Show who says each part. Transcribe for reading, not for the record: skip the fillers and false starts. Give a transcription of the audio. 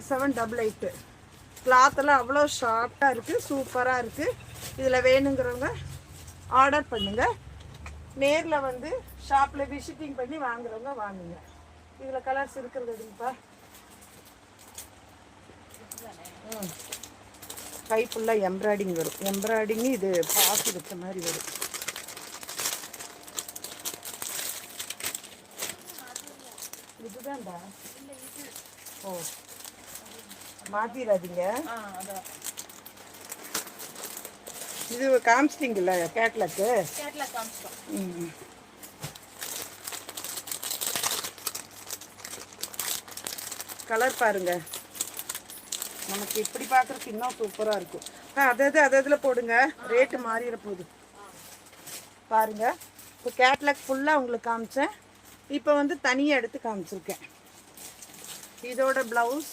Speaker 1: 7788. கிளாத்தெல்லாம் அவ்வளோ ஷார்ப்பாக இருக்குது, சூப்பராக இருக்குது. இதில் வேணுங்கிறவங்க ஆர்டர் பண்ணுங்கள். நேரில் வந்து ஷாப்பில் விசிட்டிங் பண்ணி வாங்குறவங்க வாங்குங்க. இதில் கலர்ஸ் இருக்கிறது எதுங்கப்பா? கை ஃபுல்லாக எம்ப்ராய்டிங் வரும். எம்ப்ராய்டிங்கு இது பாசி வச்ச மாதிரி வரும். இதுதான்டா. ஓ, மாற்றிடாதீங்க. இது காமிச்சிட்டிங்கல்ல கேட்லாக்கு? ம். கலர் பாருங்க, நமக்கு இப்படி பார்க்குறதுக்கு இன்னும் சூப்பராக இருக்கும். அது அதில் போடுங்க, ரேட்டு மாறிட போகுது பாருங்க. இப்போ கேட்லாக் ஃபுல்லாக உங்களுக்கு காமிச்சேன், இப்போ வந்து தனியாக எடுத்து காமிச்சிருக்கேன். இதோட ப்ளவுஸ்